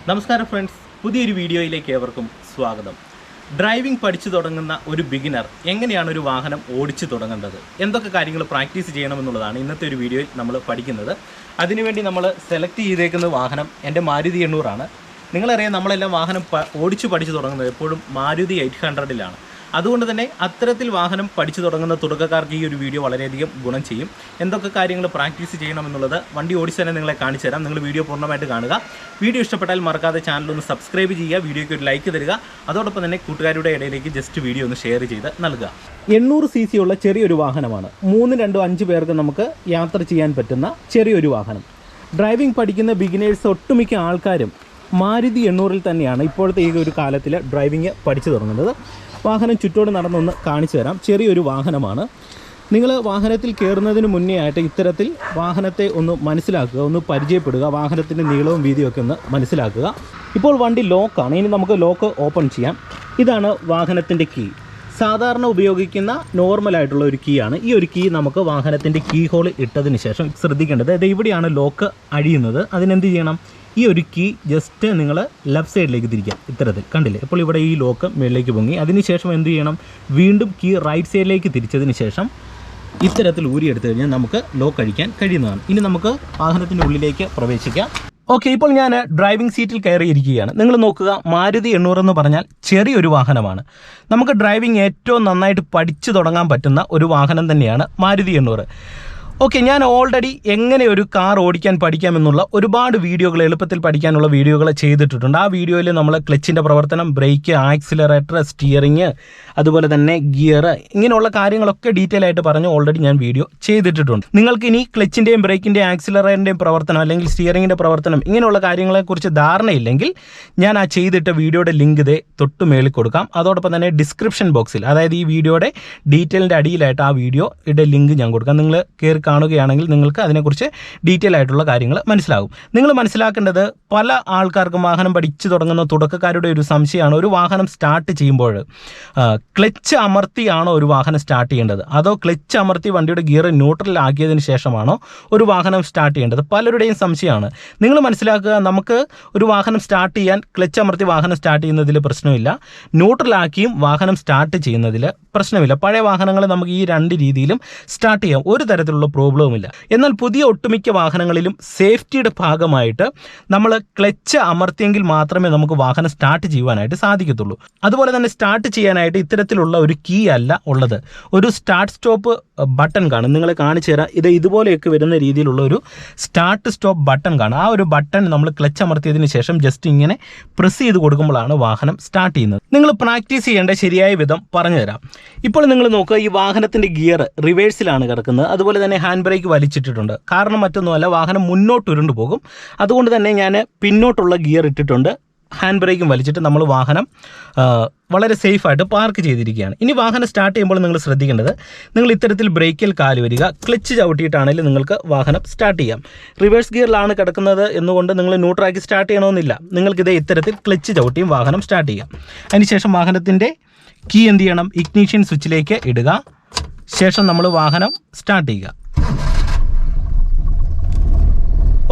നമസ്കാരം ഫ്രണ്ട്സ്, പുതിയൊരു വീഡിയോയിലേക്ക് ഏവർക്കും സ്വാഗതം. ഡ്രൈവിംഗ് പഠിച്ചു തുടങ്ങുന്ന ഒരു ബിഗിനർ എങ്ങനെയാണ് ഒരു വാഹനം ഓടിച്ചു തുടങ്ങേണ്ടത്, എന്തൊക്കെ കാര്യങ്ങൾ പ്രാക്ടീസ് ചെയ്യണമെന്നുള്ളതാണ് ഇന്നത്തെ ഒരു വീഡിയോയിൽ നമ്മൾ പഠിക്കുന്നത്. അതിനുവേണ്ടി നമ്മൾ സെലക്ട് ചെയ്തേക്കുന്ന വാഹനം എൻ്റെ മാരുതി 800 ആണ്. നിങ്ങളറിയാം, നമ്മളെല്ലാം വാഹനം ഓടിച്ചു പഠിച്ചു തുടങ്ങുന്നത് എപ്പോഴും മാരുതി 800-ലാണ്. അതുകൊണ്ട് തന്നെ അത്തരത്തിൽ വാഹനം പഠിച്ചു തുടങ്ങുന്ന തുടക്കക്കാർക്ക് ഈ ഒരു വീഡിയോ വളരെയധികം ഗുണം ചെയ്യും. എന്തൊക്കെ കാര്യങ്ങൾ പ്രാക്ടീസ് ചെയ്യണമെന്നുള്ളത് വണ്ടി ഓടിച്ച് തന്നെ നിങ്ങളെ കാണിച്ചു തരാം. നിങ്ങൾ വീഡിയോ പൂർണ്ണമായിട്ട് കാണുക. വീഡിയോ ഇഷ്ടപ്പെട്ടാൽ മറക്കാതെ ചാനലൊന്ന് സബ്സ്ക്രൈബ് ചെയ്യുക, വീഡിയോയ്ക്ക് ഒരു ലൈക്ക് തരിക. അതോടൊപ്പം തന്നെ കൂട്ടുകാരുടെ ഇടയിലേക്ക് ജസ്റ്റ് വീഡിയോ ഒന്ന് ഷെയർ ചെയ്ത് നൽകുക. 800 cc ഉള്ള ചെറിയൊരു വാഹനമാണ്. 3, 2, 5 പേർക്ക് നമുക്ക് യാത്ര ചെയ്യാൻ പറ്റുന്ന ചെറിയൊരു വാഹനം. ഡ്രൈവിംഗ് പഠിക്കുന്ന ബിഗിനേഴ്സ് ഒട്ടുമിക്ക ആൾക്കാരും മാരുതി 800-ൽ തന്നെയാണ് ഇപ്പോഴത്തെ ഈ ഒരു കാലത്തിൽ ഡ്രൈവിംഗ് പഠിച്ചു തുടങ്ങുന്നത്. വാഹനം ചുറ്റോട് നടന്നൊന്ന് കാണിച്ചു തരാം. ചെറിയൊരു വാഹനമാണ്. നിങ്ങൾ വാഹനത്തിൽ കയറുന്നതിന് മുന്നേ ആയിട്ട് ഇത്തരത്തിൽ വാഹനത്തെ ഒന്ന് മനസ്സിലാക്കുക, ഒന്ന് പരിചയപ്പെടുക, വാഹനത്തിൻ്റെ നീളവും വീതിയും ഒക്കെ ഒന്ന് മനസ്സിലാക്കുക. ഇപ്പോൾ വണ്ടി ലോക്കാണ്. ഇനി നമുക്ക് ലോക്ക് ഓപ്പൺ ചെയ്യാം. ഇതാണ് വാഹനത്തിൻ്റെ കീ. സാധാരണ ഉപയോഗിക്കുന്ന നോർമലായിട്ടുള്ള ഒരു കീ ആണ്. ഈ ഒരു കീ നമുക്ക് വാഹനത്തിൻ്റെ കീ ഹോൾ ഇട്ടതിന് ശേഷം ശ്രദ്ധിക്കേണ്ടത്, ഇത് ഇവിടെയാണ് ലോക്ക് അഴിയുന്നത്. അതിനെന്ത് ചെയ്യണം? ഈ ഒരു കീ ജസ്റ്റ് നിങ്ങൾ ലെഫ്റ്റ് സൈഡിലേക്ക് തിരിക്കാം. ഇത്തരത്തിൽ കണ്ടില്ലേ? ഇപ്പോൾ ഇവിടെ ഈ ലോക്ക് മുകളിലേക്ക് പൊങ്ങി. അതിനുശേഷം എന്ത് ചെയ്യണം? വീണ്ടും കീ റൈറ്റ് സൈഡിലേക്ക് തിരിച്ചതിന് ശേഷം ഇത്തരത്തിൽ ഊരിയെടുത്തു കഴിഞ്ഞാൽ നമുക്ക് ലോക്ക് അഴിക്കാൻ കഴിയുന്നതാണ്. ഇനി നമുക്ക് വാഹനത്തിൻ്റെ ഉള്ളിലേക്ക് പ്രവേശിക്കാം. ഓക്കെ, ഇപ്പോൾ ഞാൻ ഡ്രൈവിംഗ് സീറ്റിൽ കയറിയിരിക്കുകയാണ്. നിങ്ങൾ നോക്കുക, മാരുതി 800 എന്ന് പറഞ്ഞാൽ ചെറിയൊരു വാഹനമാണ്. നമുക്ക് ഡ്രൈവിംഗ് ഏറ്റവും നന്നായിട്ട് പഠിച്ചു തുടങ്ങാൻ പറ്റുന്ന ഒരു വാഹനം തന്നെയാണ് മാരുതി 800. ഓക്കെ, ഞാൻ ഓൾറെഡി എങ്ങനെ ഒരു കാർ ഓടിക്കാൻ പഠിക്കാമെന്നുള്ള ഒരുപാട് വീഡിയോകൾ, എളുപ്പത്തിൽ പഠിക്കാനുള്ള വീഡിയോകൾ ചെയ്തിട്ടുണ്ട്. ആ വീഡിയോയിൽ നമ്മൾ ക്ലച്ചിൻ്റെ പ്രവർത്തനം, ബ്രേക്ക്, ആക്സിലറേറ്റർ, സ്റ്റിയറിങ്, അതുപോലെ തന്നെ ഗിയർ, ഇങ്ങനെയുള്ള കാര്യങ്ങളൊക്കെ ഡീറ്റെയിൽ ആയിട്ട് പറഞ്ഞ് ഓൾറെഡി ഞാൻ വീഡിയോ ചെയ്തിട്ടുണ്ട്. നിങ്ങൾക്ക് ഇനി ക്ലച്ചിൻ്റെയും ബ്രേക്കിൻ്റെയും ആക്സിലറേറ്ററിൻ്റെയും പ്രവർത്തനം അല്ലെങ്കിൽ സ്റ്റിയറിങ്ങിൻ്റെ പ്രവർത്തനം ഇങ്ങനെയുള്ള കാര്യങ്ങളെക്കുറിച്ച് ധാരണയില്ലെങ്കിൽ ഞാൻ ആ ചെയ്തിട്ട വീഡിയോയുടെ ലിങ്ക് ഇതേ തൊട്ട് മേളിൽ കൊടുക്കാം. അതോടൊപ്പം തന്നെ ഡിസ്ക്രിപ്ഷൻ ബോക്സിൽ, അതായത് ഈ വീഡിയോയുടെ ഡീറ്റെയിലിൻ്റെ അടിയിലായിട്ട് ആ വീഡിയോയുടെ ലിങ്ക് ഞാൻ കൊടുക്കാം. നിങ്ങൾ കയറി കാണുകയാണെങ്കിൽ നിങ്ങൾക്ക് അതിനെക്കുറിച്ച് ഡീറ്റെയിൽ ആയിട്ടുള്ള കാര്യങ്ങൾ മനസ്സിലാകും. നിങ്ങൾ മനസ്സിലാക്കേണ്ടത്, പല ആൾക്കാർക്കും വാഹനം പഠിച്ചു തുടങ്ങുന്ന തുടക്കക്കാരുടെ ഒരു സംശയമാണ്, ഒരു വാഹനം സ്റ്റാർട്ട് ചെയ്യുമ്പോൾ ക്ലച്ച് അമർത്തിയാണോ ഒരു വാഹനം സ്റ്റാർട്ട് ചെയ്യേണ്ടത്, അതോ ക്ലച്ച് അമർത്തി വണ്ടിയുടെ ഗിയർ ന്യൂട്രലാക്കിയതിന് ശേഷമാണോ ഒരു വാഹനം സ്റ്റാർട്ട് ചെയ്യേണ്ടത്? പലരുടെയും സംശയമാണ്. നിങ്ങൾ മനസ്സിലാക്കുക, നമുക്ക് ഒരു വാഹനം സ്റ്റാർട്ട് ചെയ്യാൻ ക്ലച്ച് അമർത്തി വാഹനം സ്റ്റാർട്ട് ചെയ്യുന്നതിൽ പ്രശ്നമില്ല, ന്യൂട്രലാക്കിയും വാഹനം സ്റ്റാർട്ട് ചെയ്യുന്നതിൽ പ്രശ്നമില്ല. പഴയ വാഹനങ്ങൾ നമുക്ക് ഈ രണ്ട് രീതിയിലും സ്റ്റാർട്ട് ചെയ്യാം, ഒരു തരത്തിലുള്ള പ്രോബ്ലവുമില്ല. എന്നാൽ പുതിയ ഒട്ടുമിക്ക വാഹനങ്ങളിലും സേഫ്റ്റിയുടെ ഭാഗമായിട്ട് നമ്മൾ ക്ലച്ച് അമർത്തിയെങ്കിൽ മാത്രമേ നമുക്ക് വാഹനം സ്റ്റാർട്ട് ചെയ്യുവാനായിട്ട് സാധിക്കത്തുള്ളൂ. അതുപോലെ തന്നെ സ്റ്റാർട്ട് ചെയ്യാനായിട്ട് ഇത്തരത്തിലുള്ള ഒരു കീ അല്ല ഉള്ളത്, ഒരു സ്റ്റാർട്ട് സ്റ്റോപ്പ് ബട്ടൺ കാണും. നിങ്ങളെ കാണിച്ചു തരാം. ഇത് ഇതുപോലെയൊക്കെ വരുന്ന രീതിയിലുള്ള ഒരു സ്റ്റാർട്ട് സ്റ്റോപ്പ് ബട്ടൺ കാണും. ആ ഒരു ബട്ടൺ നമ്മൾ ക്ലച്ച് അമർത്തിയതിന് ശേഷം ജസ്റ്റ് ഇങ്ങനെ പ്രസ് ചെയ്ത് കൊടുക്കുമ്പോഴാണ് വാഹനം സ്റ്റാർട്ട് ചെയ്യുന്നത്. നിങ്ങൾ പ്രാക്ടീസ് ചെയ്യേണ്ട ശരിയായ വിധം പറഞ്ഞു തരാം. ഇപ്പോൾ നിങ്ങൾ നോക്കുക, ഈ വാഹനത്തിൻ്റെ ഗിയർ റിവേഴ്സിലാണ് കിടക്കുന്നത്. അതുപോലെ തന്നെ ഹാൻഡ് ബ്രേക്ക് വലിച്ചിട്ടിട്ടുണ്ട്. കാരണം മറ്റൊന്നുമല്ല, വാഹനം മുന്നോട്ട് ഉരുണ്ടു പോകും. അതുകൊണ്ട് തന്നെ ഞാൻ പിന്നോട്ടുള്ള ഗിയർ ഇട്ടിട്ടുണ്ട്. ഹാൻഡ് ബ്രേക്കും വലിച്ചിട്ട് നമ്മൾ വാഹനം വളരെ സേഫായിട്ട് പാർക്ക് ചെയ്തിരിക്കുകയാണ്. ഇനി വാഹനം സ്റ്റാർട്ട് ചെയ്യുമ്പോൾ നിങ്ങൾ ശ്രദ്ധിക്കേണ്ടത്, നിങ്ങൾ ഇത്തരത്തിൽ ബ്രേക്കിൽ കാല് വരിക, ക്ലച്ച് ചവിട്ടിയിട്ടാണെങ്കിലും നിങ്ങൾക്ക് വാഹനം സ്റ്റാർട്ട് ചെയ്യാം. റിവേഴ്സ് ഗിയറിലാണ് കിടക്കുന്നത് എന്നുകൊണ്ട് നിങ്ങൾ ന്യൂട്രാക്കി സ്റ്റാർട്ട് ചെയ്യണമെന്നില്ല. നിങ്ങൾക്കിതേ ഇത്തരത്തിൽ ക്ലച്ച് ചവിട്ടിയും വാഹനം സ്റ്റാർട്ട് ചെയ്യാം. അതിനുശേഷം വാഹനത്തിൻ്റെ കീ എന്ത് ചെയ്യണം? ഇഗ്നിഷൻ സ്വിച്ചിലേക്ക് ഇടുക. ശേഷം നമ്മൾ വാഹനം സ്റ്റാർട്ട് ചെയ്യുക.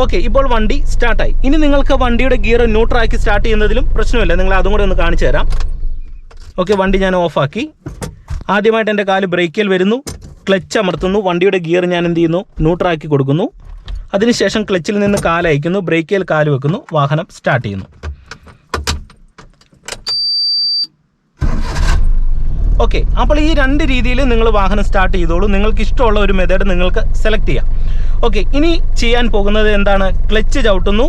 ഓക്കെ, ഇപ്പോൾ വണ്ടി സ്റ്റാർട്ടായി. ഇനി നിങ്ങൾക്ക് വണ്ടിയുടെ ഗിയർ ന്യൂട്രാക്കി സ്റ്റാർട്ട് ചെയ്യുന്നതിലും പ്രശ്നമില്ല. നിങ്ങൾ അതും കൂടെ ഒന്ന് കാണിച്ചു തരാം. ഓക്കെ, വണ്ടി ഞാൻ ഓഫാക്കി. ആദ്യമായിട്ട് എൻ്റെ കാല് ബ്രേക്കിൽ വരുന്നു, ക്ലച്ച് അമർത്തുന്നു, വണ്ടിയുടെ ഗിയർ ഞാൻ എന്ത് ചെയ്യുന്നു? ന്യൂട്രാക്കി കൊടുക്കുന്നു. അതിനുശേഷം ക്ലച്ചിൽ നിന്ന് കാല് അയക്കുന്നു, ബ്രേക്കിൽ കാല് വെക്കുന്നു, വാഹനം സ്റ്റാർട്ട് ചെയ്യുന്നു. ഓക്കെ, അപ്പോൾ ഈ രണ്ട് രീതിയിൽ നിങ്ങൾ വാഹനം സ്റ്റാർട്ട് ചെയ്തോളൂ. നിങ്ങൾക്ക് ഇഷ്ടമുള്ള ഒരു മെത്തേഡ് നിങ്ങൾക്ക് സെലക്ട് ചെയ്യാം. ഓക്കെ, ഇനി ചെയ്യാൻ പോകുന്നത് എന്താണ്? ക്ലച്ച് ചവിട്ടുന്നു,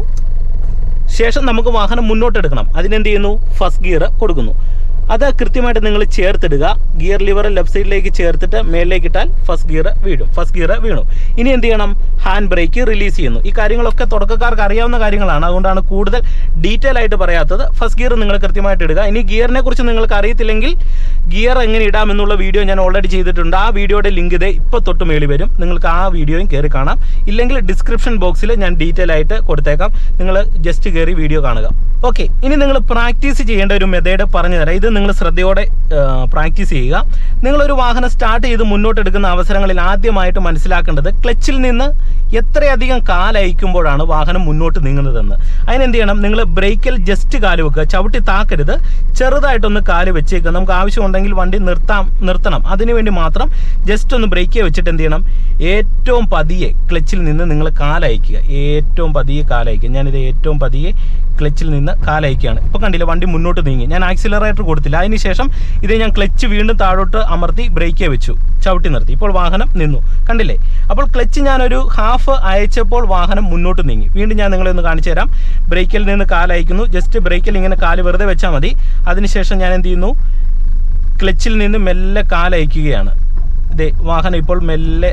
ശേഷം നമുക്ക് വാഹനം മുന്നോട്ടെടുക്കണം. അതിനെന്ത് ചെയ്യുന്നു? ഫസ്റ്റ് ഗിയർ കൊടുക്കുന്നു. അത് കൃത്യമായിട്ട് നിങ്ങൾ ചേർത്തിടുക. ഗിയർ ലിവർ ലെഫ്റ്റ് സൈഡിലേക്ക് ചേർത്തിട്ട് മേലിലേക്ക് ഇട്ടാൽ ഫസ്റ്റ് ഗിയർ വീണു. ഇനി എന്ത് ചെയ്യണം? ഹാൻഡ് ബ്രേക്ക് റിലീസ് ചെയ്യുന്നു. ഈ കാര്യങ്ങളൊക്കെ തുടക്കക്കാർക്ക് അറിയാവുന്ന കാര്യങ്ങളാണ്, അതുകൊണ്ടാണ് കൂടുതൽ ഡീറ്റെയിൽ ആയിട്ട് പറയാത്തത്. ഫസ്റ്റ് ഗിയർ നിങ്ങൾ കൃത്യമായിട്ട് ഇടുക. ഇനി ഗിയറിനെ കുറിച്ച് നിങ്ങൾക്ക് അറിയത്തില്ലെങ്കിൽ ഗിയർ എങ്ങനെ ഇടാമെന്നുള്ള വീഡിയോ ഞാൻ ഓൾറെഡി ചെയ്തിട്ടുണ്ട്. ആ വീഡിയോയുടെ ലിങ്ക് ഇതേ ഇപ്പോൾ തൊട്ട് മേളിൽ വരും. നിങ്ങൾക്ക് ആ വീഡിയോയും കയറി കാണാം. ഇല്ലെങ്കിൽ ഡിസ്ക്രിപ്ഷൻ ബോക്സിൽ ഞാൻ ഡീറ്റെയിൽ ആയിട്ട് കൊടുത്തേക്കാം. നിങ്ങൾ ജസ്റ്റ് കയറി വീഡിയോ കാണുക. ഓക്കെ, ഇനി നിങ്ങൾ പ്രാക്ടീസ് ചെയ്യേണ്ട ഒരു മെത്തേഡ് പറഞ്ഞു തരാം. ഇത് നിങ്ങൾ ശ്രദ്ധയോടെ പ്രാക്ടീസ് ചെയ്യുക. നിങ്ങളൊരു വാഹനം സ്റ്റാർട്ട് ചെയ്ത് മുന്നോട്ടെടുക്കുന്ന അവസരങ്ങളിൽ ആദ്യമായിട്ട് മനസ്സിലാക്കേണ്ടത് ക്ലച്ചിൽ നിന്ന് എത്രയധികം കാലയക്കുമ്പോഴാണ് വാഹനം മുന്നോട്ട് നീങ്ങുന്നതെന്ന്. അതിനെന്ത് ചെയ്യണം, നിങ്ങൾ ബ്രേക്കിൽ ജസ്റ്റ് കാല് വെക്കുക, ചവിട്ടി താക്കരുത്, ചെറുതായിട്ടൊന്ന് കാല് വെച്ചേക്കുക. നമുക്ക് ആവശ്യമുണ്ടെങ്കിൽ വണ്ടി നിർത്തണം, അതിനുവേണ്ടി മാത്രം ജസ്റ്റ് ഒന്ന് ബ്രേക്ക് വെച്ചിട്ട് എന്ത് ചെയ്യണം, ഏറ്റവും പതിയെ ക്ലച്ചിൽ നിന്ന് നിങ്ങൾ കാലയക്കുക, ഏറ്റവും പതിയെ കാലയക്കുക. ഞാനിത് ഏറ്റവും പതിയെ ക്ലച്ചിൽ നിന്ന് കാലയക്കുകയാണ്. ഇപ്പോൾ കണ്ടില്ല, വണ്ടി മുന്നോട്ട് നീങ്ങി. ഞാൻ ആക്സിലറേറ്റർ കൊടുത്തില്ല, അതിനുശേഷം ഇത് ഞാൻ ക്ലച്ച് വീണ്ടും താഴോട്ട് അമർത്തി ബ്രേക്ക് വെച്ചു, ചവിട്ടി നിർത്തി. ഇപ്പോൾ വാഹനം നിന്നു, കണ്ടില്ലേ? അപ്പോൾ ക്ലച്ച് ഞാനൊരു ഹാഫ് അയച്ചപ്പോൾ വാഹനം മുന്നോട്ട് നീങ്ങി. വീണ്ടും ഞാൻ നിങ്ങളെ ഒന്ന് കാണിച്ചു തരാം. ബ്രേക്കിൽ നിന്ന് കാലയക്കുന്നു, ജസ്റ്റ് ബ്രേക്കിൽ ഇങ്ങനെ കാല് വെറുതെ വെച്ചാൽ മതി. അതിനുശേഷം ഞാൻ എന്ത് ചെയ്യുന്നു, ക്ലച്ചിൽ നിന്ന് മെല്ലെ കാലയക്കുകയാണ്. ഇതേ വാഹനം ഇപ്പോൾ മെല്ലെ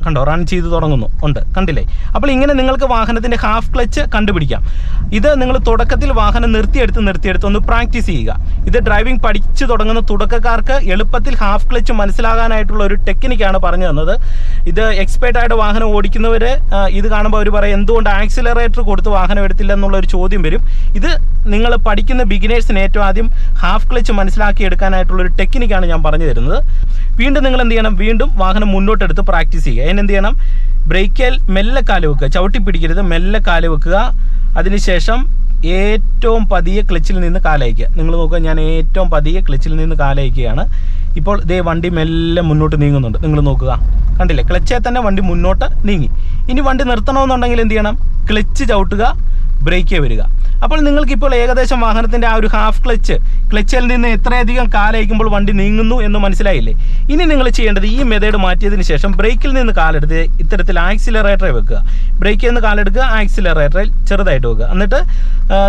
കണ്ടോ റൺ ചെയ്ത് തുടങ്ങുന്നു, ഉണ്ട്, കണ്ടില്ലേ? അപ്പോൾ ഇങ്ങനെ നിങ്ങൾക്ക് വാഹനത്തിൻ്റെ ഹാഫ് ക്ലച്ച് കണ്ടുപിടിക്കാം. ഇത് നിങ്ങൾ തുടക്കത്തിൽ വാഹനം നിർത്തിയെടുത്ത് ഒന്ന് പ്രാക്ടീസ് ചെയ്യുക. ഇത് ഡ്രൈവിംഗ് പഠിച്ചു തുടങ്ങുന്ന തുടക്കക്കാർക്ക് എളുപ്പത്തിൽ ഹാഫ് ക്ലച്ച് മനസ്സിലാകാനായിട്ടുള്ള ഒരു ടെക്നിക്കാണ് പറഞ്ഞു തന്നത്. ഇത് എക്സ്പേർട്ടായിട്ട് വാഹനം ഓടിക്കുന്നവർ ഇത് കാണുമ്പോൾ അവർ പറയും, എന്തുകൊണ്ട് ആക്സിലറേറ്റർ കൊടുത്ത് വാഹനം എടുത്തില്ല എന്നുള്ളൊരു ചോദ്യം വരും. ഇത് നിങ്ങൾ പഠിക്കുന്ന ബിഗിനേഴ്സിന് ഏറ്റവും ആദ്യം ഹാഫ് ക്ലച്ച് മനസ്സിലാക്കി എടുക്കാനായിട്ടുള്ളൊരു ടെക്നിക്കാണ് ഞാൻ പറഞ്ഞു തരുന്നത്. വീണ്ടും നിങ്ങൾ എന്ത് ചെയ്യണം, വീണ്ടും വാഹനം മുന്നോട്ടെടുത്ത് പ്രാക്ടീസ് ചെയ്യുക. അതിനെന്ത് ചെയ്യണം, ബ്രേക്കിൽ മെല്ലെ കാല് വെക്കുക, ചവിട്ടി പിടിക്കരുത്, മെല്ലെ കാല് വെക്കുക. അതിനുശേഷം ഏറ്റവും പതിയെ ക്ലച്ചിൽ നിന്ന് കാലയക്കുക. നിങ്ങൾ നോക്കുക, ഞാൻ ഏറ്റവും പതിയെ ക്ലച്ചിൽ നിന്ന് കാലയക്കുകയാണ്. ഇപ്പോൾ ഇതേ വണ്ടി മെല്ലെ മുന്നോട്ട് നീങ്ങുന്നുണ്ട്, നിങ്ങൾ നോക്കുക, കണ്ടില്ലേ? ക്ലച്ചിൽ തന്നെ വണ്ടി മുന്നോട്ട് നീങ്ങി. ഇനി വണ്ടി നിർത്തണമെന്നുണ്ടെങ്കിൽ എന്ത് ചെയ്യണം, ക്ലച്ച് ചവിട്ടുക, ബ്രേക്ക് വരിക. അപ്പോൾ നിങ്ങൾക്കിപ്പോൾ ഏകദേശം വാഹനത്തിൻ്റെ ആ ഒരു ഹാഫ് ക്ലച്ചിൽ നിന്ന് എത്രയധികം കാലയക്കുമ്പോൾ വണ്ടി നീങ്ങുന്നു എന്ന് മനസ്സിലായില്ലേ? ഇനി നിങ്ങൾ ചെയ്യേണ്ടത്, ഈ മെത്തേഡ് മാറ്റിയതിന് ശേഷം ബ്രേക്കിൽ നിന്ന് കാലെടുത്ത് ഇത്തരത്തിൽ ആക്സിലറേറ്ററിൽ വെക്കുക. ബ്രേക്കിൽ നിന്ന് കാലെടുക്കുക, ആക്സിലറേറ്ററിൽ ചെറുതായിട്ട് വെക്കുക. എന്നിട്ട്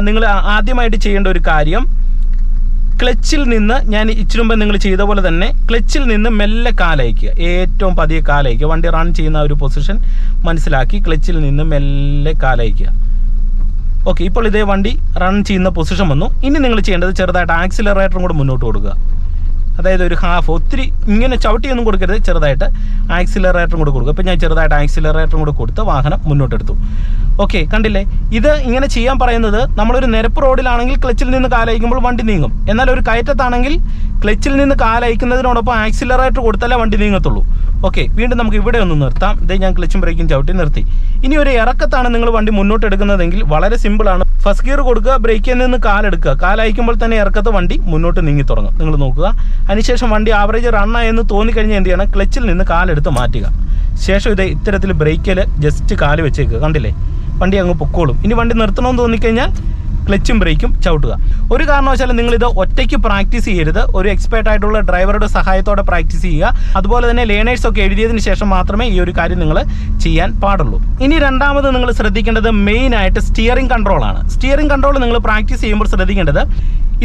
നിങ്ങൾ ആദ്യമായിട്ട് ചെയ്യേണ്ട ഒരു കാര്യം, ക്ലച്ചിൽ നിന്ന് ഞാൻ ഇച്ചിരി മുമ്പ് നിങ്ങൾ ചെയ്ത പോലെ തന്നെ ക്ലച്ചിൽ നിന്ന് മെല്ലെ കാലയക്കുക, ഏറ്റവും പതിയെ കാലയക്കുക. വണ്ടി റൺ ചെയ്യുന്ന ഒരു പൊസിഷൻ മനസ്സിലാക്കി ക്ലച്ചിൽ നിന്ന് മെല്ലെ കാലയക്കുക. ഓക്കെ, ഇപ്പോൾ ഇതേ വണ്ടി റൺ ചെയ്യുന്ന പൊസിഷൻ വന്നു. ഇനി നിങ്ങൾ ചെയ്യേണ്ടത് ചെറുതായിട്ട് ആക്സിലറേറ്ററും കൂടെ മുന്നോട്ട് കൊടുക്കുക. അതായത് ഒരു ഹാഫ്, ഒത്തിരി ഇങ്ങനെ ചവിട്ടിയൊന്നും കൊടുക്കരുത്, ചെറുതായിട്ട് ആക്സിലറേറ്ററും കൂടെ കൊടുക്കുക. ഇപ്പോൾ ഞാൻ ചെറുതായിട്ട് ആക്സിലറേറ്ററും കൂടെ കൊടുത്ത് വാഹനം മുന്നോട്ടെടുത്തു. ഓക്കെ, കണ്ടില്ലേ? ഇത് ഇങ്ങനെ ചെയ്യാൻ പറയുന്നത്, നമ്മളൊരു നിരപ്പ് റോഡിലാണെങ്കിൽ ക്ലച്ചിൽ നിന്ന് കാലയക്കുമ്പോൾ വണ്ടി നീങ്ങും. എന്നാൽ ഒരു കയറ്റത്താണെങ്കിൽ ക്ലച്ചിൽ നിന്ന് കാലയക്കുന്നതിനോടൊപ്പം ആക്സിലറേറ്റർ കൊടുത്താലേ വണ്ടി നീങ്ങത്തുള്ളൂ. ഓക്കെ, വീണ്ടും നമുക്ക് ഇവിടെ ഒന്ന് നിർത്താം. ഇതേ ഞാൻ ക്ലച്ചും ബ്രേക്കും ചവിട്ടി നിർത്തി. ഇനി ഒരു ഇറക്കത്താണ് നിങ്ങൾ വണ്ടി മുന്നോട്ട് എടുക്കുന്നതെങ്കിൽ വളരെ സിമ്പിളാണ്. ഫസ്റ്റ് ഗിയർ കൊടുക്കുക, ബ്രേക്കിൽ നിന്ന് കാലെടുക്കുക, കാലയക്കുമ്പോൾ തന്നെ ഇറക്കത്ത് വണ്ടി മുന്നോട്ട് നീങ്ങി തുടങ്ങും. നിങ്ങൾ നോക്കുക. അതിനുശേഷം വണ്ടി ആവറേജ് റണ്ണായെന്ന് തോന്നിക്കഴിഞ്ഞാൽ എന്ത് ചെയ്യണം, ക്ലച്ചിൽ നിന്ന് കാലെടുത്ത് മാറ്റുക. ശേഷം ഇതേ ഇത്തരത്തിൽ ബ്രേക്കിൽ ജസ്റ്റ് കാല് വെച്ചേക്കുക, കണ്ടില്ലേ? വണ്ടി അങ്ങ് പൊക്കോളും. ഇനി വണ്ടി നിർത്തണമെന്ന് തോന്നിക്കഴിഞ്ഞാൽ ക്ലച്ചും ബ്രേക്കും ചവിട്ടുക. ഒരു കാരണവശാലും നിങ്ങളിത് ഒറ്റയ്ക്ക് പ്രാക്ടീസ് ചെയ്യരുത്. ഒരു എക്സ്പേർട്ട് ആയിട്ടുള്ള ഡ്രൈവറുടെ സഹായത്തോടെ പ്രാക്ടീസ് ചെയ്യുക. അതുപോലെ തന്നെ ലേണേഴ്സൊക്കെ എഴുതിയതിന് ശേഷം മാത്രമേ ഈ ഒരു കാര്യം നിങ്ങൾ ചെയ്യാൻ പാടുള്ളൂ. ഇനി രണ്ടാമത് നിങ്ങൾ ശ്രദ്ധിക്കേണ്ടത് മെയിനായിട്ട് സ്റ്റിയറിംഗ് കൺട്രോളാണ്. സ്റ്റിയറിംഗ് കൺട്രോൾ നിങ്ങൾ പ്രാക്ടീസ് ചെയ്യുമ്പോൾ ശ്രദ്ധിക്കേണ്ടത്,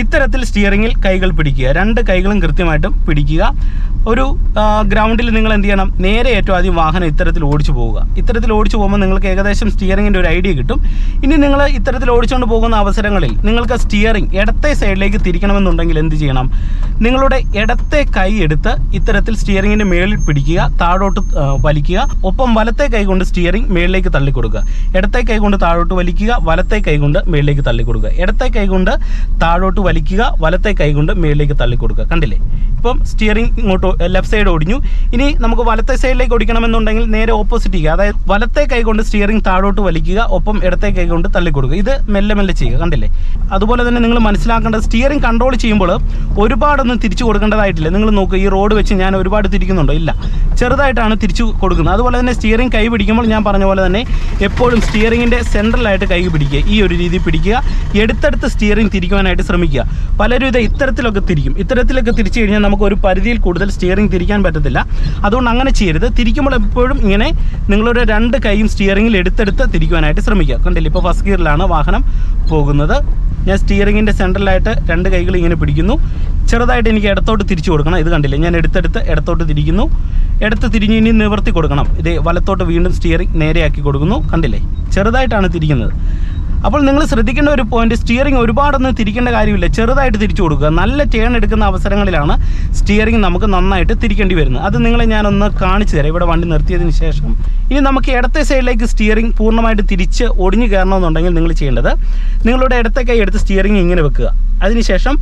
ഇത്തരത്തിൽ സ്റ്റിയറിംഗിൽ കൈകൾ പിടിക്കുക, രണ്ട് കൈകളും കൃത്യമായിട്ടും പിടിക്കുക. ഒരു ഗ്രൗണ്ടിൽ നിങ്ങൾ എന്ത് ചെയ്യണം, നേരെ ഏറ്റവും ആദ്യം വാഹനം ഇത്തരത്തിൽ ഓടിച്ചു പോവുക. ഇത്തരത്തിൽ ഓടിച്ചു പോകുമ്പോൾ നിങ്ങൾക്ക് ഏകദേശം സ്റ്റിയറിംഗിൻ്റെ ഒരു ഐഡിയ കിട്ടും. ഇനി നിങ്ങൾ ഇത്തരത്തിൽ ഓടിച്ചുകൊണ്ട് പോകുന്ന അവസരങ്ങളിൽ നിങ്ങൾക്ക് സ്റ്റിയറിംഗ് ഇടത്തെ സൈഡിലേക്ക് തിരിക്കണമെന്നുണ്ടെങ്കിൽ എന്ത് ചെയ്യണം, നിങ്ങളുടെ ഇടത്തെ കൈ എടുത്ത് ഇത്തരത്തിൽ സ്റ്റിയറിംഗിൻ്റെ മേളിൽ പിടിക്കുക, താഴോട്ട് വലിക്കുക. ഒപ്പം വലത്തെ കൈ കൊണ്ട് സ്റ്റിയറിംഗ് മേളിലേക്ക് തള്ളിക്കൊടുക്കുക. ഇടത്തെ കൈ കൊണ്ട് താഴോട്ട് വലിക്കുക, വലത്തെ കൈ കൊണ്ട് മേളിലേക്ക് തള്ളിക്കൊടുക്കുക. ഇടത്തെ കൈ കൊണ്ട് താഴോട്ട് വലിക്കുക, വലത്തെ കൈ കൊണ്ട് മേളിലേക്ക് തള്ളിക്കൊടുക്കുക. കണ്ടില്ലേ? ഇപ്പം സ്റ്റിയറിംഗ് ഇങ്ങോട്ട് ലെഫ്റ്റ് സൈഡ് ഓടിഞ്ഞു. ഇനി നമുക്ക് വലത്തെ സൈഡിലേക്ക് ഓടിക്കണമെന്നുണ്ടെങ്കിൽ നേരെ ഓപ്പോസിറ്റ് ചെയ്യുക. അതായത് വലത്തെ കൈ കൊണ്ട് സ്റ്റിയറിംഗ് താഴോട്ട് വലിക്കുക, ഒപ്പം ഇടത്തെ കൈ കൊണ്ട് തള്ളിക്കൊടുക്കുക. ഇത് മെല്ലെ മെല്ലെ ചെയ്യുക, കണ്ടില്ലേ? അതുപോലെ തന്നെ നിങ്ങൾ മനസ്സിലാക്കേണ്ടത്, സ്റ്റിയറിംഗ് കൺട്രോൾ ചെയ്യുമ്പോൾ ഒരുപാടൊന്നും തിരിച്ചു കൊടുക്കേണ്ടതായിട്ടില്ല. നിങ്ങൾ നോക്കുക, ഈ റോഡ് വെച്ച് ഞാൻ ഒരുപാട് തിരിക്കുന്നുണ്ടോ? ഇല്ല, ചെറുതായിട്ടാണ് തിരിച്ചു കൊടുക്കുന്നത്. അതുപോലെ തന്നെ സ്റ്റിയറിംഗ് കൈ പിടിക്കുമ്പോൾ ഞാൻ പറഞ്ഞ പോലെ തന്നെ എപ്പോഴും സ്റ്റിയറിംഗിൻ്റെ സെൻട്രലായിട്ട് കൈ പിടിക്കുക, ഈ ഒരു രീതി പിടിക്കുക. എടുത്തെടുത്ത് സ്റ്റിയറിംഗ് തിരിക്കുവാനായിട്ട് ശ്രമിക്കുക. പലരും ഇത് ഇത്തരത്തിലൊക്കെ തിരിക്കും. ഇത്തരത്തിലൊക്കെ തിരിച്ചു കഴിഞ്ഞാൽ നമുക്ക് ഒരു പരിധിയിൽ കൂടുതൽ സ്റ്റിയറിംഗ് തിരിക്കാൻ പറ്റത്തില്ല. അതുകൊണ്ട് അങ്ങനെ ചെയ്യരുത്. തിരിക്കുമ്പോൾ എപ്പോഴും ഇങ്ങനെ നിങ്ങളുടെ രണ്ട് കൈയും സ്റ്റിയറിംഗിൽ എടുത്തെടുത്ത് തിരിക്കുവാനായിട്ട് ശ്രമിക്കുക. കണ്ടില്ല, ഇപ്പോൾ ഫസ്റ്റ് ഗിയറിലാണ് വാഹനം പോകുന്നത്. ഞാൻ സ്റ്റിയറിംഗിൻ്റെ സെൻട്രലായിട്ട് രണ്ട് കൈകൾ ഇങ്ങനെ പിടിക്കുന്നു. ചെറുതായിട്ട് എനിക്ക് ഇടത്തോട്ട് തിരിച്ചു കൊടുക്കണം. ഇത് കണ്ടില്ലേ, ഞാൻ എടുത്തെടുത്ത് ഇടത്തോട്ട് തിരിക്കുന്നു. ഇടത്ത് തിരിഞ്ഞ് ഇനി നിവർത്തി കൊടുക്കണം. ഇത് വലത്തോട്ട് വീണ്ടും സ്റ്റിയറിംഗ് നേരെയാക്കി കൊടുക്കുന്നു. കണ്ടില്ലേ, ചെറുതായിട്ടാണ് തിരിക്കുന്നത്. അപ്പോൾ നിങ്ങൾ ശ്രദ്ധിക്കേണ്ട ഒരു പോയിന്റ്, സ്റ്റിയറിംഗ് ഒരുപാടൊന്നും തിരിക്കേണ്ട കാര്യമില്ല, ചെറുതായിട്ട് തിരിച്ചു കൊടുക്കുക. നല്ല ടേൺ എടുക്കുന്ന അവസരങ്ങളിലാണ് സ്റ്റിയറിംഗ് നമുക്ക് നന്നായിട്ട് തിരിക്കേണ്ടി വരുന്നത്. അത് നിങ്ങളെ ഞാനൊന്ന് കാണിച്ചു തരാം. ഇവിടെ വണ്ടി നിർത്തിയതിന് ശേഷം ഇനി നമുക്ക് ഇടത്തെ സൈഡിലേക്ക് സ്റ്റിയറിംഗ് പൂർണ്ണമായിട്ട് തിരിച്ച് ഒടിഞ്ഞു കയറണമെന്നുണ്ടെങ്കിൽ നിങ്ങൾ ചെയ്യേണ്ടത്, നിങ്ങളുടെ ഇടത്തെ കൈ എടുത്ത് സ്റ്റിയറിംഗ് ഇങ്ങനെ വെക്കുക. അതിനുശേഷം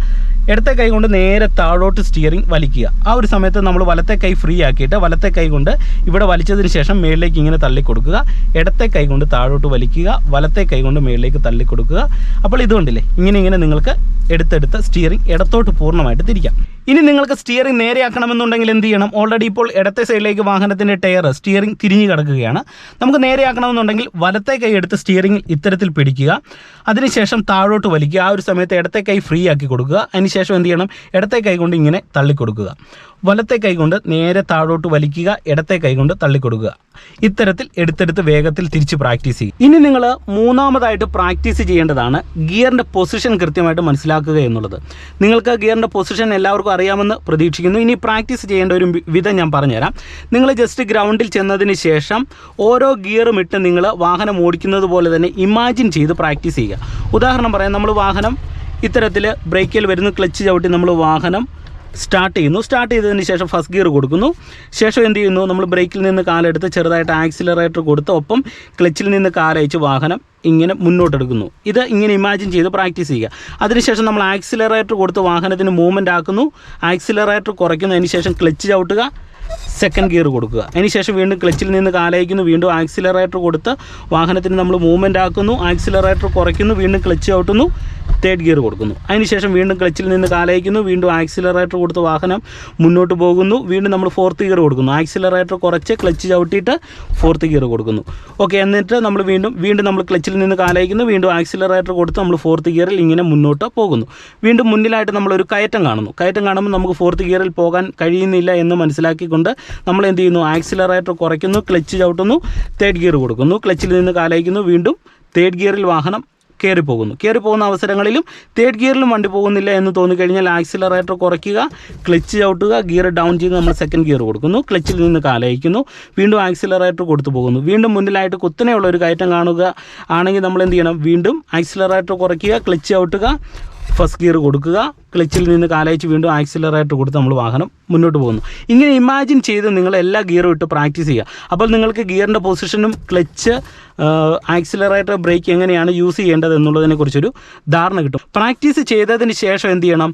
ഇടത്തെ കൈ കൊണ്ട് നേരെ താഴോട്ട് സ്റ്റിയറിംഗ് വലിക്കുക. ആ ഒരു സമയത്ത് നമ്മൾ വലത്തെ കൈ ഫ്രീ ആക്കിയിട്ട് വലത്തെ കൈ കൊണ്ട് ഇവിടെ വലിച്ചതിന് ശേഷം മേളിലേക്ക് ഇങ്ങനെ തള്ളിക്കൊടുക്കുക. ഇടത്തെ കൈ കൊണ്ട് താഴോട്ട് വലിക്കുക, വലത്തെ കൈ കൊണ്ട് മേളിലേക്ക് തള്ളിക്കൊടുക്കുക. അപ്പോൾ ഇതുകൊണ്ടില്ലേ ഇങ്ങനെ നിങ്ങൾക്ക് എടുത്തെടുത്ത് സ്റ്റിയറിംഗ് ഇടത്തോട്ട് പൂർണ്ണമായിട്ട് തിരിക്കാം. ഇനി നിങ്ങൾക്ക് സ്റ്റിയറിംഗ് നേരെയാക്കണമെന്നുണ്ടെങ്കിൽ എന്ത് ചെയ്യണം? ഓൾറെഡി ഇപ്പോൾ ഇടത്തെ സൈഡിലേക്ക് വാഹനത്തിൻ്റെ ടയർ സ്റ്റിയറിംഗ് തിരിഞ്ഞ് കിടക്കുകയാണ്. നമുക്ക് നേരെയാക്കണമെന്നുണ്ടെങ്കിൽ വലത്തെ കൈ എടുത്ത് സ്റ്റിയറിംഗിൽ ഇത്തരത്തിൽ പിടിക്കുക. അതിനുശേഷം താഴോട്ട് വലിക്കുക. ആ ഒരു സമയത്ത് ഇടത്തെ കൈ ഫ്രീ ആക്കി കൊടുക്കുക. അതിനുശേഷം എന്ത് ചെയ്യണം? ഇടത്തെ കൈ കൊണ്ട് ഇങ്ങനെ തള്ളിക്കൊടുക്കുക. വലത്തെ കൈ കൊണ്ട് നേരെ താഴോട്ട് വലിക്കുക, ഇടത്തെ കൈ കൊണ്ട് തള്ളിക്കൊടുക്കുക. ഇത്തരത്തിൽ എടുത്തെടുത്ത് വേഗത്തിൽ തിരിച്ച് പ്രാക്ടീസ് ചെയ്യും. ഇനി നിങ്ങൾ മൂന്നാമതായിട്ട് പ്രാക്ടീസ് ചെയ്യേണ്ടതാണ് ഗിയറിൻ്റെ പൊസിഷൻ കൃത്യമായിട്ട് മനസ്സിലാക്കുക എന്നുള്ളത്. നിങ്ങൾക്ക് ഗിയറിൻ്റെ പൊസിഷൻ എല്ലാവർക്കും അറിയാമെന്ന് പ്രതീക്ഷിക്കുന്നു. ഇനി പ്രാക്ടീസ് ചെയ്യേണ്ട ഒരു വിധം ഞാൻ പറഞ്ഞുതരാം. നിങ്ങൾ ജസ്റ്റ് ഗ്രൗണ്ടിൽ ചെന്നതിന് ശേഷം ഓരോ ഗിയറും ഇട്ട് നിങ്ങൾ വാഹനം ഓടിക്കുന്നത് പോലെ തന്നെ ഇമാജിൻ ചെയ്ത് പ്രാക്ടീസ് ചെയ്യുക. ഉദാഹരണം പറയാം, നമ്മൾ വാഹനം ഇത്തരത്തിൽ ബ്രേക്കിൽ വരുന്നു, ക്ലച്ച് ചവിട്ടി നമ്മൾ വാഹനം സ്റ്റാർട്ട് ചെയ്തതിന് ശേഷം ഫസ്റ്റ് ഗിയർ കൊടുക്കുന്നു. ശേഷം എന്ത് ചെയ്യുന്നു? നമ്മൾ ബ്രേക്കിൽ നിന്ന് കാലെടുത്ത് ചെറുതായിട്ട് ആക്സിലറേറ്റർ കൊടുത്ത് ഒപ്പം ക്ലച്ചിൽ നിന്ന് കാലയച്ച് വാഹനം ഇങ്ങനെ മുന്നോട്ടെടുക്കുന്നു. ഇത് ഇങ്ങനെ ഇമാജിൻ ചെയ്ത് പ്രാക്ടീസ് ചെയ്യുക. അതിനുശേഷം നമ്മൾ ആക്സിലറേറ്റർ കൊടുത്ത് വാഹനത്തിന് മൂവ്മെൻറ്റ് ആക്കുന്നു, ആക്സിലറേറ്റർ കുറയ്ക്കുന്നു. അതിന് ശേഷം ക്ലച്ച് ചവിട്ടുക, സെക്കൻഡ് ഗിയർ കൊടുക്കുക. അതിനുശേഷം വീണ്ടും ക്ലച്ചിൽ നിന്ന് കാലയക്കുന്നു, വീണ്ടും ആക്സിലറേറ്റർ കൊടുത്ത് വാഹനത്തിന് നമ്മൾ മൂവ്മെൻറ്റ് ആക്കുന്നു, ആക്സിലറേറ്റർ കുറയ്ക്കുന്നു, വീണ്ടും ക്ലച്ച് ചവിട്ടുന്നു, തേർഡ് ഗിയർ കൊടുക്കുന്നു. അതിനുശേഷം വീണ്ടും ക്ലച്ചിൽ നിന്ന് കാലയക്കുന്നു, വീണ്ടും ആക്സിലറേറ്റർ കൊടുത്ത് വാഹനം മുന്നോട്ട് പോകുന്നു, വീണ്ടും നമ്മൾ ഫോർത്ത് ഗിയർ കൊടുക്കുന്നു, ആക്സിലറേറ്റർ കുറച്ച് ക്ലച്ച് ചവിട്ടിയിട്ട് ഫോർത്ത് ഗിയർ കൊടുക്കുന്നു. ഓക്കെ, എന്നിട്ട് നമ്മൾ വീണ്ടും നമ്മൾ ക്ലച്ചിൽ നിന്ന് കാലയക്കുന്നു, വീണ്ടും ആക്സിലറേറ്റർ കൊടുത്ത് നമ്മൾ ഫോർത്ത് ഗിയറിൽ ഇങ്ങനെ മുന്നോട്ട് പോകുന്നു. വീണ്ടും മുന്നിലായിട്ട് നമ്മളൊരു കയറ്റം കാണുമ്പോൾ നമുക്ക് ഫോർത്ത് ഗിയറിൽ പോകാൻ കഴിയുന്നില്ല എന്ന് മനസ്സിലാക്കിക്കൊണ്ട് നമ്മൾ എന്ത് ചെയ്യുന്നു? ആക്സിലറേറ്റർ കുറയ്ക്കുന്നു, ക്ലച്ച് ചവിട്ടുന്നു, തേർഡ് ഗിയർ കൊടുക്കുന്നു, ക്ലച്ചിൽ നിന്ന് കാലയക്കുന്നു, വീണ്ടും തേർഡ് ഗിയറിൽ വാഹനം കയറി പോകുന്ന അവസരങ്ങളിലും തേർഡ് ഗിയറിലും വണ്ടി പോകുന്നില്ല എന്ന് തോന്നിക്കഴിഞ്ഞാൽ ആക്സിലറേറ്റർ കുറയ്ക്കുക, ക്ലച്ച് ചവിട്ടുക, ഗിയർ ഡൗൺ ചെയ്ത് നമ്മൾ സെക്കൻഡ് ഗിയർ കൊടുക്കുന്നു, ക്ലച്ചിൽ നിന്ന് കാലയക്കുന്നു, വീണ്ടും ആക്സിലറേറ്റർ കൊടുത്തു പോകുന്നു. വീണ്ടും മുന്നിലായിട്ട് കുത്തനെയുള്ള ഒരു കയറ്റം കാണുക ആണെങ്കിൽ നമ്മൾ എന്ത് ചെയ്യണം? വീണ്ടും ആക്സിലറേറ്റർ കുറയ്ക്കുക, ക്ലച്ച് ചവിട്ടുക, ഫസ്റ്റ് ഗിയർ കൊടുക്കുക, ക്ലച്ചിൽ നിന്ന് കാലയച്ച് വീണ്ടും ആക്സിലറേറ്റർ കൊടുത്ത് നമ്മൾ വാഹനം മുന്നോട്ട് പോകുന്നു. ഇങ്ങനെ ഇമാജിൻ ചെയ്ത് നിങ്ങൾ എല്ലാ ഗിയറും ഇട്ട് പ്രാക്ടീസ് ചെയ്യുക. അപ്പോൾ നിങ്ങൾക്ക് ഗിയറിൻ്റെ പൊസിഷനും ക്ലച്ച്, ആക്സിലറേറ്റർ, ബ്രേക്ക് എങ്ങനെയാണ് യൂസ് ചെയ്യേണ്ടത് എന്നുള്ളതിനെക്കുറിച്ചൊരു ധാരണ കിട്ടും. പ്രാക്ടീസ് ചെയ്തതിന് ശേഷം എന്ത് ചെയ്യണം?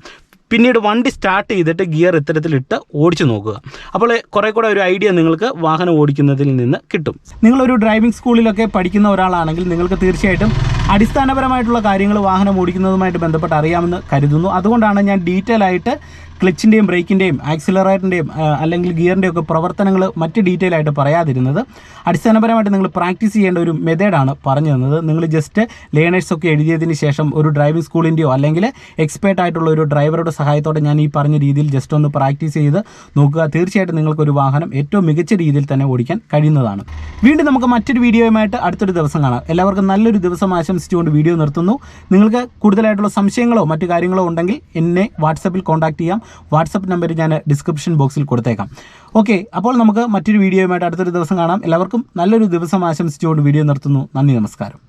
പിന്നീട് വണ്ടി സ്റ്റാർട്ട് ചെയ്തിട്ട് ഗിയർ ഇത്തരത്തിലിട്ട് ഓടിച്ചു നോക്കുക. അപ്പോൾ കുറേ കൂടെ ഒരു ഐഡിയ നിങ്ങൾക്ക് വാഹനം ഓടിക്കുന്നതിൽ നിന്ന് കിട്ടും. നിങ്ങളൊരു ഡ്രൈവിംഗ് സ്കൂളിലൊക്കെ പഠിക്കുന്ന ഒരാളാണെങ്കിൽ നിങ്ങൾക്ക് തീർച്ചയായിട്ടും അടിസ്ഥാനപരമായിട്ടുള്ള കാര്യങ്ങൾ വാഹനം ഓടിക്കുന്നതുമായിട്ട് ബന്ധപ്പെട്ട് അറിയാമെന്ന് കരുതുന്നു. അതുകൊണ്ടാണ് ഞാൻ ഡീറ്റെയിൽ ആയിട്ട് ക്ലച്ചിൻ്റെയും ബ്രേക്കിൻ്റെയും ആക്സിലറേറ്ററിൻ്റെയും അല്ലെങ്കിൽ ഗിയറിൻ്റെയും ഒക്കെ പ്രവർത്തനങ്ങൾ മറ്റ് ഡീറ്റെയിൽ ആയിട്ട് പറയാതിരുന്നത്. അടിസ്ഥാനപരമായിട്ട് നിങ്ങൾ പ്രാക്ടീസ് ചെയ്യേണ്ട ഒരു മെത്തേഡാണ് പറഞ്ഞു തന്നത്. നിങ്ങൾ ജസ്റ്റ് ലേണേഴ്സൊക്കെ എഴുതിയതിന് ശേഷം ഒരു ഡ്രൈവിംഗ് സ്കൂളിൻ്റെയോ അല്ലെങ്കിൽ എക്സ്പേർട്ട് ആയിട്ടുള്ള ഒരു ഡ്രൈവറുടെ സഹായത്തോടെ ഞാൻ ഈ പറഞ്ഞ രീതിയിൽ ജസ്റ്റ് ഒന്ന് പ്രാക്ടീസ് ചെയ്ത് നോക്കുക. തീർച്ചയായിട്ടും നിങ്ങൾക്കൊരു വാഹനം ഏറ്റവും മികച്ച രീതിയിൽ തന്നെ ഓടിക്കാൻ കഴിയുന്നതാണ്. വീണ്ടും നമുക്ക് മറ്റൊരു വീഡിയോയുമായിട്ട് അടുത്തൊരു ദിവസം കാണാം. എല്ലാവർക്കും നല്ലൊരു ദിവസം ആശംസിച്ചുകൊണ്ട് വീഡിയോ നിർത്തുന്നു. നിങ്ങൾക്ക് കൂടുതലായിട്ടുള്ള സംശയങ്ങളോ മറ്റു കാര്യങ്ങളോ ഉണ്ടെങ്കിൽ എന്നെ വാട്സപ്പിൽ കോൺടാക്ട് ചെയ്യാം. വാട്സപ്പ് നമ്പർ ഞാൻ ഡിസ്ക്രിപ്ഷൻ ബോക്സിൽ കൊടുത്തേക്കാം. ഓക്കെ, അപ്പോൾ നമുക്ക് മറ്റൊരു വീഡിയോയുമായിട്ട് അടുത്തൊരു ദിവസം കാണാം. എല്ലാവർക്കും നല്ലൊരു ദിവസം ആശംസിച്ചുകൊണ്ട് വീഡിയോ നിർത്തുന്നു. നന്ദി, നമസ്കാരം.